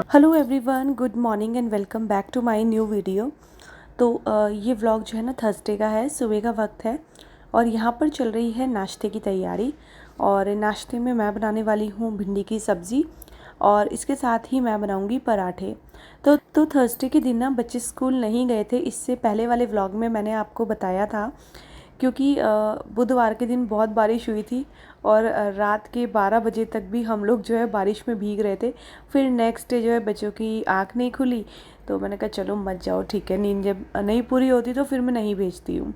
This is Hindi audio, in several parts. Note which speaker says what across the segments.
Speaker 1: Hello everyone, good morning and welcome back to my new video. तो ये व्लॉग जो है ना थर्सडे का है, सुबह का वक्त है और यहाँ पर चल रही है नाश्ते की तैयारी। और नाश्ते में मैं बनाने वाली हूँ भिंडी की सब्ज़ी और इसके साथ ही मैं बनाऊँगी पराठे। तो थर्सडे के दिन ना बच्चे स्कूल नहीं गए थे। इससे पहले वाले व्लॉग में मैंने आपको बताया था क्योंकि बुधवार के दिन बहुत बारिश हुई थी और रात के 12 बजे तक भी हम लोग जो है बारिश में भीग रहे थे। फिर नेक्स्ट डे जो है बच्चों की आँख नहीं खुली, तो मैंने कहा चलो मत जाओ, ठीक है, नींद जब नहीं पूरी होती तो फिर मैं नहीं भेजती हूँ।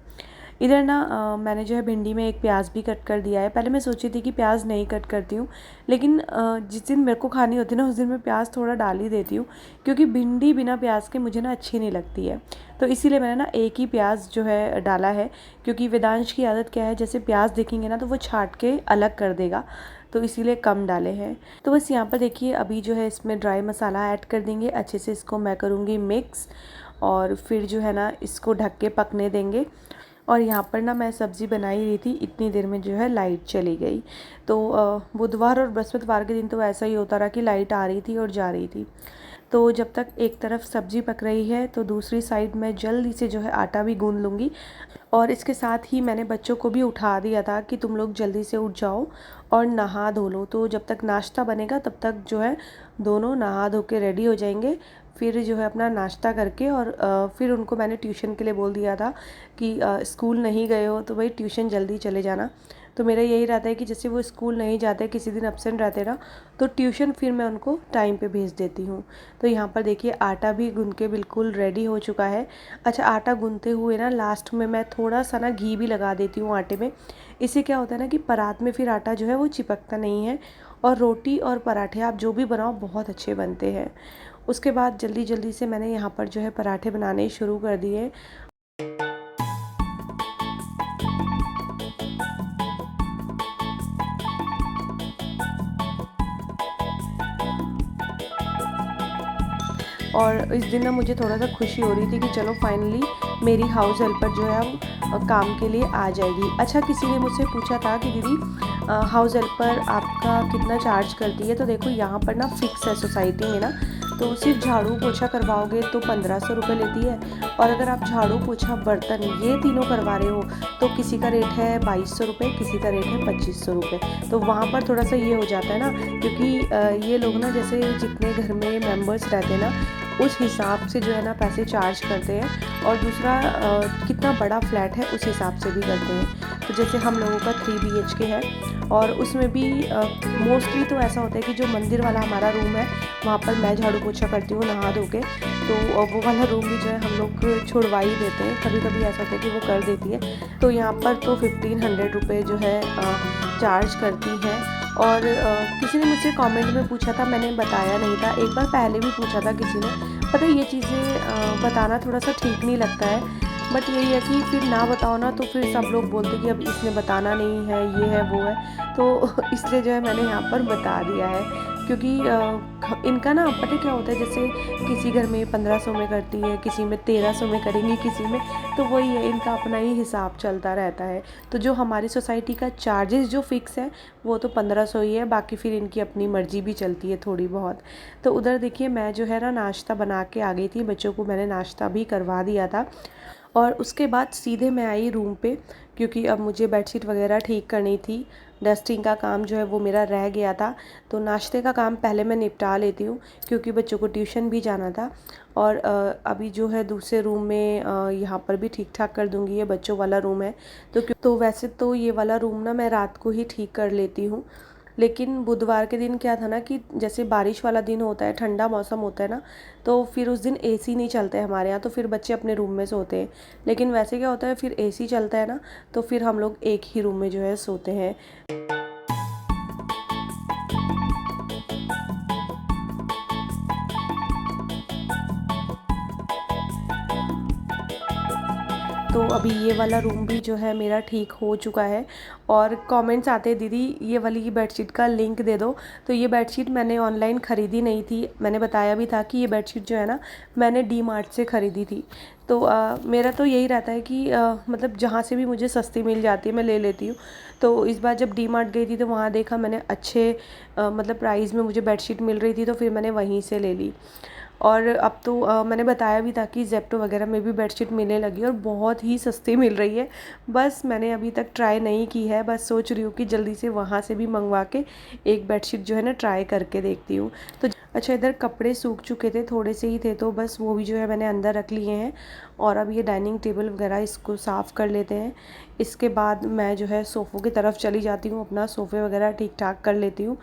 Speaker 1: इधर ना मैंने जो है भिंडी में एक प्याज भी कट कर दिया है। पहले मैं सोची थी कि प्याज नहीं कट करती हूँ, लेकिन जिस दिन मेरे को खानी होती है ना उस दिन मैं प्याज थोड़ा डाल ही देती हूँ, क्योंकि भिंडी बिना प्याज के मुझे ना अच्छी नहीं लगती है। तो इसीलिए मैंने ना एक ही प्याज जो है डाला है, क्योंकि वेदांश की आदत क्या है, जैसे प्याज देखेंगे ना तो वो छाट के अलग कर देगा, तो इसीलिए कम डाले हैं। तो बस यहाँ पर देखिए अभी जो है इसमें ड्राई मसाला ऐड कर देंगे, अच्छे से इसको मैं करूँगी मिक्स और फिर जो है ना इसको ढक के पकने देंगे। और यहाँ पर ना मैं सब्ज़ी बना ही रही थी, इतनी देर में जो है लाइट चली गई। तो बुधवार और बृहस्पतिवार के दिन तो ऐसा ही होता रहा कि लाइट आ रही थी और जा रही थी। तो जब तक एक तरफ सब्ज़ी पक रही है तो दूसरी साइड मैं जल्दी से जो है आटा भी गूंद लूँगी। और इसके साथ ही मैंने बच्चों को भी उठा दिया था कि तुम लोग जल्दी से उठ जाओ और नहा धो लो। तो जब तक नाश्ता बनेगा तब तक जो है दोनों नहा धो के रेडी हो जाएंगे। फिर जो है अपना नाश्ता करके और फिर उनको मैंने ट्यूशन के लिए बोल दिया था कि स्कूल नहीं गए हो तो भाई ट्यूशन जल्दी चले जाना। तो मेरा यही रहता है कि जैसे वो स्कूल नहीं जाते, किसी दिन एब्सेंट रहते ना, तो ट्यूशन फिर मैं उनको टाइम पे भेज देती हूँ। तो यहाँ पर देखिए आटा भी गूंद के बिल्कुल रेडी हो चुका है। अच्छा, आटा गूंदते हुए ना लास्ट में मैं थोड़ा सा ना घी भी लगा देती हूँ आटे में। इससे क्या होता है ना कि परात में फिर आटा जो है वो चिपकता नहीं है और रोटी और पराठे आप जो भी बनाओ बहुत अच्छे बनते हैं। उसके बाद जल्दी जल्दी से मैंने यहाँ पर जो है पराठे बनाने शुरू कर दिए। और इस दिन ना मुझे थोड़ा सा खुशी हो रही थी कि चलो फाइनली मेरी हाउस हेल्पर जो है अब काम के लिए आ जाएगी। अच्छा, किसी ने मुझसे पूछा था कि दीदी हाउस हेल्पर आपका कितना चार्ज करती है? तो देखो यहाँ पर ना फिक्स है सोसाइटी में ना, तो सिर्फ झाड़ू पोछा करवाओगे तो 1500 रुपये लेती है। और अगर आप झाड़ू पोछा बर्तन ये तीनों करवा रहे हो तो किसी का रेट है 2200 रुपये, किसी का रेट है 2500 रुपये। तो वहाँ पर थोड़ा सा ये हो जाता है ना, क्योंकि ये लोग ना जैसे जितने घर में मेंबर्स रहते हैं ना उस हिसाब से जो है ना पैसे चार्ज करते हैं। और दूसरा कितना बड़ा फ्लैट है उस हिसाब से भी करते हैं। तो जैसे हम लोगों का 3 BHK है और उसमें भी मोस्टली तो ऐसा होता है कि जो मंदिर वाला हमारा रूम है वहाँ पर मैं झाड़ू पोछा करती हूँ नहा धो के, तो वो वाला रूम भी जो है हम लोग छुड़वा ही देते हैं। कभी कभी ऐसा होता है कि वो कर देती है। तो यहाँ पर तो 1500 रुपये जो है चार्ज करती है। और किसी ने मुझसे कमेंट में पूछा था, मैंने बताया नहीं था, एक बार पहले भी पूछा था किसी ने। पता है ये चीज़ें बताना थोड़ा सा ठीक नहीं लगता है, बट यही है कि फिर ना बताओ ना तो फिर सब लोग बोलते कि अब इसने बताना नहीं है, ये है वो है। तो इसलिए जो है मैंने यहाँ पर बता दिया है, क्योंकि इनका ना पता क्या होता है, जैसे किसी घर में 1500 में करती है, किसी में 1300 में करेंगी, किसी में, तो वही है, इनका अपना ही हिसाब चलता रहता है। तो जो हमारी सोसाइटी का चार्जेस जो फिक्स है वो तो 1500 ही है, बाकी फिर इनकी अपनी मर्जी भी चलती है थोड़ी बहुत। तो उधर देखिए मैं जो है ना नाश्ता बना के आ गई थी, बच्चों को मैंने नाश्ता भी करवा दिया था। और उसके बाद सीधे मैं आई रूम पे, क्योंकि अब मुझे बेडशीट वगैरह ठीक करनी थी, डस्टिंग का काम जो है वो मेरा रह गया था। तो नाश्ते का काम पहले मैं निपटा लेती हूँ, क्योंकि बच्चों को ट्यूशन भी जाना था। और अभी जो है दूसरे रूम में यहाँ पर भी ठीक ठाक कर दूँगी, ये बच्चों वाला रूम है। तो वैसे तो ये वाला रूम ना मैं रात को ही ठीक कर लेती हूँ, लेकिन बुधवार के दिन क्या था ना कि जैसे बारिश वाला दिन होता है, ठंडा मौसम होता है ना, तो फिर उस दिन एसी नहीं चलते हमारे यहाँ, तो फिर बच्चे अपने रूम में सोते हैं। लेकिन वैसे क्या होता है, फिर एसी चलता है ना, तो फिर हम लोग एक ही रूम में जो है सोते हैं। तो तो अभी ये वाला रूम भी जो है मेरा ठीक हो चुका है। और कमेंट्स आते दीदी ये वाली बेडशीट का लिंक दे दो। तो ये बेडशीट मैंने ऑनलाइन ख़रीदी नहीं थी, मैंने बताया भी था कि ये बेडशीट जो है ना मैंने डी मार्ट से ख़रीदी थी। तो मेरा तो यही रहता है कि मतलब जहाँ से भी मुझे सस्ती मिल जाती है मैं ले लेती हूँ। तो इस बार जब डी मार्ट गई थी तो वहाँ देखा मैंने अच्छे मतलब प्राइस में मुझे बेडशीट मिल रही थी, तो फिर मैंने वहीं से ले ली। और अब तो मैंने बताया भी था कि ज़ेप्टो वगैरह में भी बेडशीट मिलने लगी और बहुत ही सस्ती मिल रही है। बस मैंने अभी तक ट्राई नहीं की है, बस सोच रही हूँ कि जल्दी से वहाँ से भी मंगवा के एक बेडशीट जो है ना ट्राई करके देखती हूँ। तो अच्छा, इधर कपड़े सूख चुके थे, थोड़े से ही थे, तो बस वो भी जो है मैंने अंदर रख लिए हैं। और अब ये डाइनिंग टेबल वगैरह इसको साफ़ कर लेते हैं। इसके बाद मैं जो है सोफ़ों की तरफ चली जाती हूँ, अपना सोफ़े वगैरह ठीक ठाक कर लेती हूँ।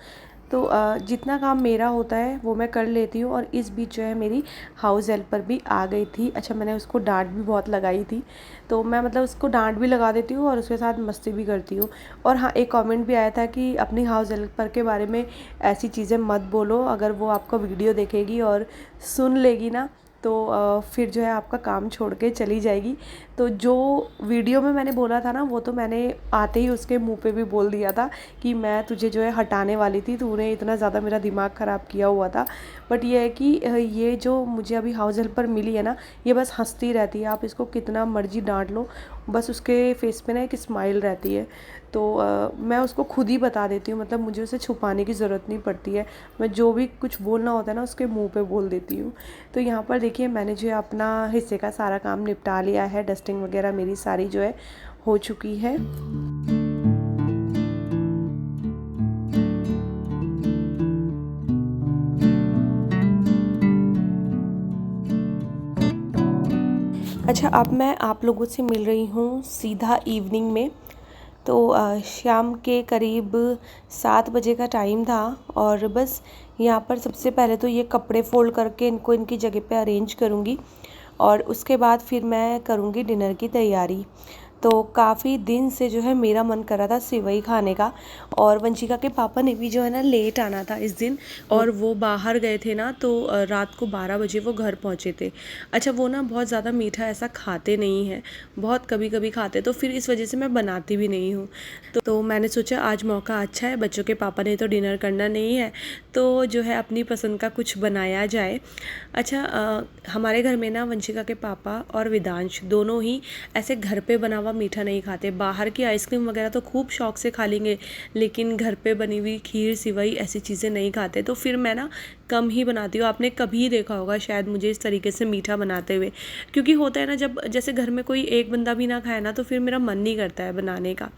Speaker 1: तो जितना काम मेरा होता है वो मैं कर लेती हूँ। और इस बीच जो है मेरी हाउस हेल्पर भी आ गई थी। अच्छा, मैंने उसको डांट भी बहुत लगाई थी, तो मैं मतलब उसको डांट भी लगा देती हूँ और उसके साथ मस्ती भी करती हूँ। और हाँ, एक कमेंट भी आया था कि अपनी हाउस हेल्पर के बारे में ऐसी चीज़ें मत बोलो, अगर वो आपका वीडियो देखेगी और सुन लेगी ना तो फिर जो है आपका काम छोड़ के चली जाएगी। तो जो वीडियो में मैंने बोला था ना वो तो मैंने आते ही उसके मुंह पे भी बोल दिया था कि मैं तुझे जो है हटाने वाली थी, तूने इतना ज़्यादा मेरा दिमाग ख़राब किया हुआ था। बट ये है कि ये जो मुझे अभी हाउस हेल्पर मिली है ना, ये बस हंसती रहती है, आप इसको कितना मर्जी डांट लो, बस उसके फेस पे ना एक स्माइल रहती है। तो मैं उसको खुद ही बता देती हूँ, मतलब मुझे उसे छुपाने की ज़रूरत नहीं पड़ती है। मैं जो भी कुछ बोलना होता है ना उसके मुंह पे बोल देती हूँ। तो यहाँ पर देखिए मैंने जो है अपना हिस्से का सारा काम निपटा लिया है, डस्टिंग वगैरह मेरी सारी जो है हो चुकी है। अच्छा, अब मैं आप लोगों से मिल रही हूँ सीधा इवनिंग में। तो शाम के करीब 7 बजे का टाइम था और बस यहाँ पर सबसे पहले तो ये कपड़े फ़ोल्ड करके इनको इनकी जगह पे अरेंज करूँगी और उसके बाद फिर मैं करूँगी डिनर की तैयारी। तो काफ़ी दिन से जो है मेरा मन कर रहा था सेवई खाने का, और वंशिका के पापा ने भी जो है ना लेट आना था इस दिन, और वो बाहर गए थे ना, तो रात को 12 बजे वो घर पहुँचे थे। अच्छा, वो ना बहुत ज़्यादा मीठा ऐसा खाते नहीं हैं, बहुत कभी कभी खाते, तो फिर इस वजह से मैं बनाती भी नहीं हूँ। तो मैंने सोचा आज मौका अच्छा है, बच्चों के पापा ने तो डिनर करना नहीं है, तो जो है अपनी पसंद का कुछ बनाया जाए। अच्छा, हमारे घर में ना वंशिका के पापा और वेदांश दोनों ही ऐसे घर पे बना हुआ मीठा नहीं खाते। बाहर की आइसक्रीम वगैरह तो खूब शौक से खा लेंगे, लेकिन घर पे बनी हुई खीर सिवई ऐसी चीज़ें नहीं खाते। तो फिर मैं ना कम ही बनाती हूँ। आपने कभी देखा होगा शायद मुझे इस तरीके से मीठा बनाते हुए, क्योंकि होता है ना जब जैसे घर में कोई एक बंदा भी ना खाए ना तो फिर मेरा मन नहीं करता है बनाने का।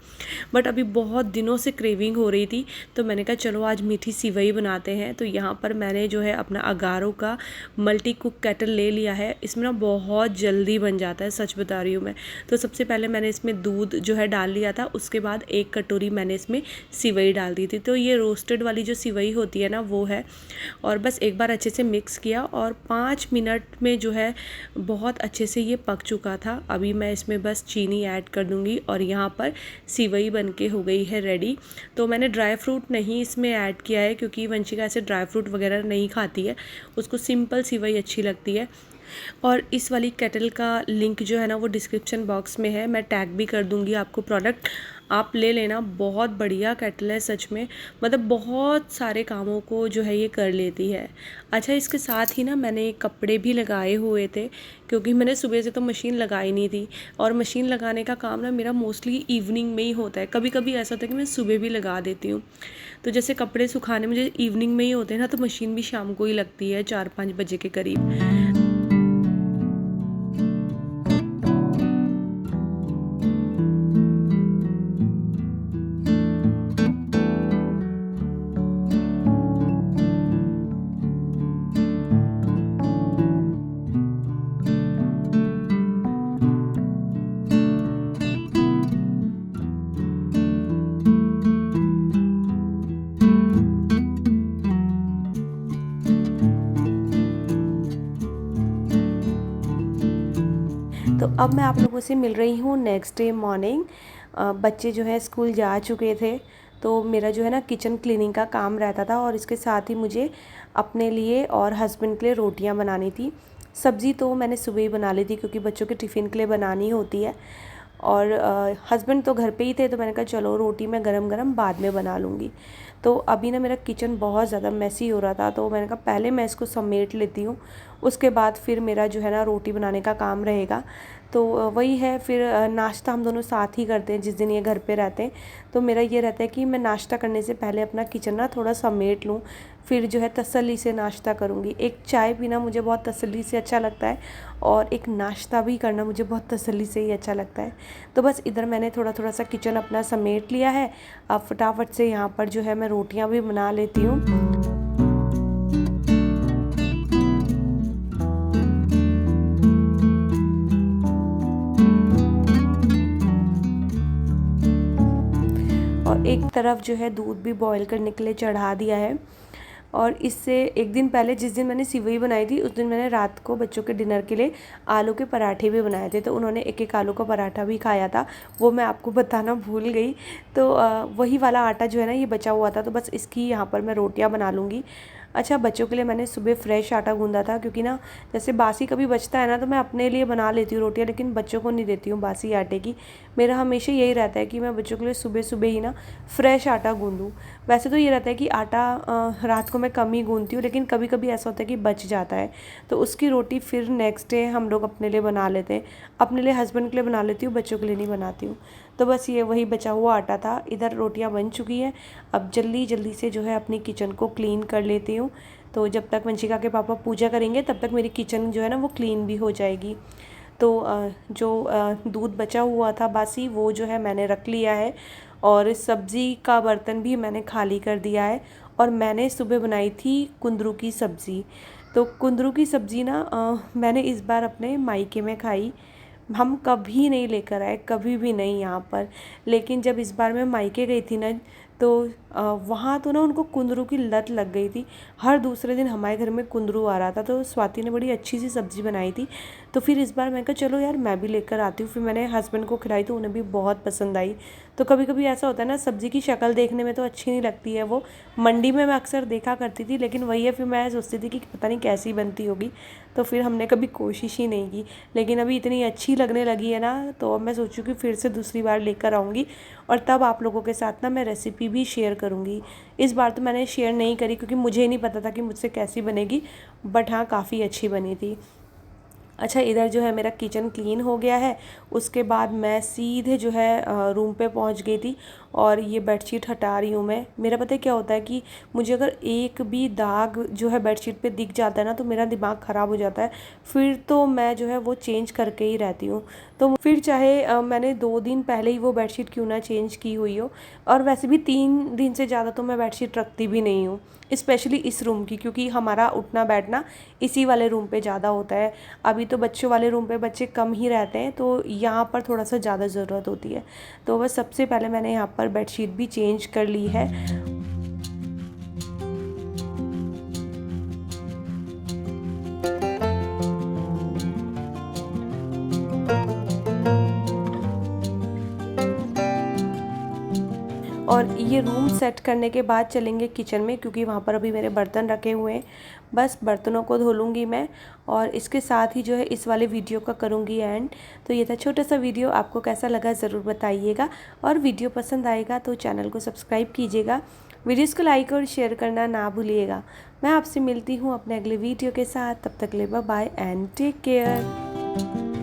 Speaker 1: बट अभी बहुत दिनों से क्रेविंग हो रही थी, तो मैंने कहा चलो आज मीठी सिवई बनाते हैं। तो यहाँ पर मैंने जो है अपना अगारो का मल्टी कुक केटल ले लिया है। इसमें ना बहुत जल्दी बन जाता है, सच बता रही हूँ मैं। तो सबसे पहले मैंने इसमें दूध जो है डाल लिया था, उसके बाद 1 कटोरी मैंने इसमें सिवई डाल दी थी। तो ये रोस्टेड वाली जो सिवई होती है ना वो है। और बस एक बार अच्छे से मिक्स किया और 5 मिनट में जो है बहुत अच्छे से ये पक चुका था। अभी मैं इसमें बस चीनी ऐड कर दूँगी और यहाँ पर सिवई बन के हो गई है रेडी। तो मैंने ड्राई फ्रूट नहीं इसमें ऐड किया है, क्योंकि वंशिका ऐसे ड्राई फ्रूट वगैरह नहीं खाती है, उसको सिंपल सिवई अच्छी लगती है। और इस वाली केटल का लिंक जो है ना वो डिस्क्रिप्शन बॉक्स में है, मैं टैग भी कर दूंगी आपको प्रोडक्ट, आप ले लेना। बहुत बढ़िया केटल है सच में, मतलब बहुत सारे कामों को जो है ये कर लेती है। अच्छा, इसके साथ ही ना मैंने कपड़े भी लगाए हुए थे, क्योंकि मैंने सुबह से तो मशीन लगाई नहीं थी, और मशीन लगाने का काम ना मेरा मोस्टली इवनिंग में ही होता है। कभी कभी ऐसा होता है कि मैं सुबह भी लगा देती हूँ। तो जैसे कपड़े सुखाने मुझे इवनिंग में ही होते हैं ना, तो मशीन भी शाम को ही लगती है 4-5 बजे के करीब। तो अब मैं आप लोगों से मिल रही हूँ नेक्स्ट डे मॉर्निंग। बच्चे जो है स्कूल जा चुके थे, तो मेरा जो है ना किचन क्लीनिंग का काम रहता था, और इसके साथ ही मुझे अपने लिए और हस्बैंड के लिए रोटियां बनानी थी। सब्ज़ी तो मैंने सुबह ही बना ली थी क्योंकि बच्चों के टिफ़िन के लिए बनानी होती है, और हस्बैंड तो घर पे ही थे, तो मैंने कहा चलो रोटी मैं गरम गरम बाद में बना लूँगी। तो अभी ना मेरा किचन बहुत ज़्यादा मेसी हो रहा था, तो मैंने कहा पहले मैं इसको समेट लेती हूँ, उसके बाद फिर मेरा जो है ना रोटी बनाने का काम रहेगा। तो वही है, फिर नाश्ता हम दोनों साथ ही करते हैं जिस दिन ये घर पे रहते हैं। तो मेरा ये रहता है कि मैं नाश्ता करने से पहले अपना किचन ना थोड़ा समेट लूँ, फिर जो है तसल्ली से नाश्ता करूँगी। एक चाय पीना मुझे बहुत तसल्ली से अच्छा लगता है, और एक नाश्ता भी करना मुझे बहुत तसल्ली से ही अच्छा लगता है। तो बस इधर मैंने थोड़ा थोड़ा सा किचन अपना समेट लिया है। अब फटाफट से यहाँ पर जो है मैं रोटियाँ भी बना लेती हूँ। और एक तरफ जो है दूध भी बॉईल करने के लिए चढ़ा दिया है। और इससे एक दिन पहले, जिस दिन मैंने सिवई बनाई थी, उस दिन मैंने रात को बच्चों के डिनर के लिए आलू के पराठे भी बनाए थे, तो उन्होंने एक एक आलू का पराठा भी खाया था, वो मैं आपको बताना भूल गई। तो वही वाला आटा जो है ना ये बचा हुआ था, तो बस इसकी यहाँ पर मैं रोटियाँ बना लूँगी। अच्छा, बच्चों के लिए मैंने सुबह फ्रेश आटा गूँधा था, क्योंकि ना जैसे बासी कभी बचता है ना तो मैं अपने लिए बना लेती हूँ रोटियाँ, लेकिन बच्चों को नहीं देती हूँ बासी आटे की। मेरा हमेशा यही रहता है कि मैं बच्चों के लिए सुबह सुबह ही ना फ्रेश आटा गूँधूँ। वैसे तो ये रहता है कि आटा रात को मैं कम ही गूँधती हूँ, लेकिन कभी कभी ऐसा होता है कि बच जाता है, तो उसकी रोटी फिर नेक्स्ट डे हम लोग अपने लिए बना लेते हैं। अपने लिए, हस्बैंड के लिए बना लेती हूँ, बच्चों के लिए नहीं बनाती हूँ। तो बस ये वही बचा हुआ आटा था। इधर रोटियाँ बन चुकी हैं। अब जल्दी जल्दी से जो है अपनी किचन को क्लीन कर लेती हूँ। तो जब तक वंशिका के पापा पूजा करेंगे तब तक मेरी किचन जो है ना वो क्लीन भी हो जाएगी। तो जो दूध बचा हुआ था बासी, वो जो है मैंने रख लिया है, और सब्ज़ी का बर्तन भी मैंने खाली कर दिया है। और मैंने सुबह बनाई थी कुंदरू की सब्ज़ी। तो कुंदरू की सब्ज़ी ना मैंने इस बार अपने मायके में खाई। हम कभी नहीं लेकर आए, कभी भी नहीं यहाँ पर। लेकिन जब इस बार मैं मायके गई थी ना, तो वहाँ तो ना उनको कुंदरू की लत लग गई थी। हर दूसरे दिन हमारे घर में कुंदरू आ रहा था, तो स्वाति ने बड़ी अच्छी सी सब्ज़ी बनाई थी। तो फिर इस बार मैं कहा चलो यार मैं भी लेकर आती हूँ। फिर मैंने हस्बैंड को खिलाई तो उन्हें भी बहुत पसंद आई। तो कभी कभी ऐसा होता है ना, सब्ज़ी की शक्ल देखने में तो अच्छी नहीं लगती है, वो मंडी में मैं अक्सर देखा करती थी, लेकिन वही है, फिर मैं सोचती थी कि पता नहीं कैसी बनती होगी, तो फिर हमने कभी कोशिश ही नहीं की। लेकिन अभी इतनी अच्छी लगने लगी है ना, तो अब मैं सोचूँ कि फिर से दूसरी बार लेकर आऊँगी, और तब आप लोगों के साथ ना मैं रेसिपी भी शेयर करूँगी। इस बार तो मैंने शेयर नहीं करी क्योंकि मुझे नहीं पता था कि मुझसे कैसी बनेगी, बट हाँ काफ़ी अच्छी बनी थी। अच्छा, इधर जो है मेरा किचन क्लीन हो गया है। उसके बाद मैं सीधे जो है रूम पे पहुंच गई थी, और ये बेडशीट हटा रही हूँ मैं। मेरा पता है क्या होता है कि मुझे अगर एक भी दाग जो है बेडशीट पे दिख जाता है ना, तो मेरा दिमाग ख़राब हो जाता है। फिर तो मैं जो है वो चेंज करके ही रहती हूँ। तो फिर चाहे मैंने 2 दिन पहले ही वो बेडशीट क्यों ना चेंज की हुई हो, और वैसे भी 3 दिन से ज़्यादा तो मैं बेडशीट रखती भी नहीं हूँ, स्पेशली इस रूम की, क्योंकि हमारा उठना बैठना इसी वाले रूम पे ज़्यादा होता है। अभी तो बच्चों वाले रूम पे बच्चे कम ही रहते हैं, तो यहाँ पर थोड़ा सा ज़्यादा ज़रूरत होती है। तो बस सबसे पहले मैंने यहाँ पर बेडशीट भी चेंज कर ली है। और ये रूम सेट करने के बाद चलेंगे किचन में, क्योंकि वहाँ पर अभी मेरे बर्तन रखे हुए हैं। बस बर्तनों को धो लूँगी मैं, और इसके साथ ही जो है इस वाले वीडियो का करूँगी एंड। तो ये था छोटा सा वीडियो, आपको कैसा लगा ज़रूर बताइएगा, और वीडियो पसंद आएगा तो चैनल को सब्सक्राइब कीजिएगा, वीडियोज़ को लाइक और शेयर करना ना भूलिएगा। मैं आपसे मिलती हूँ अपने अगले वीडियो के साथ, तब तक ले bye bye and take care.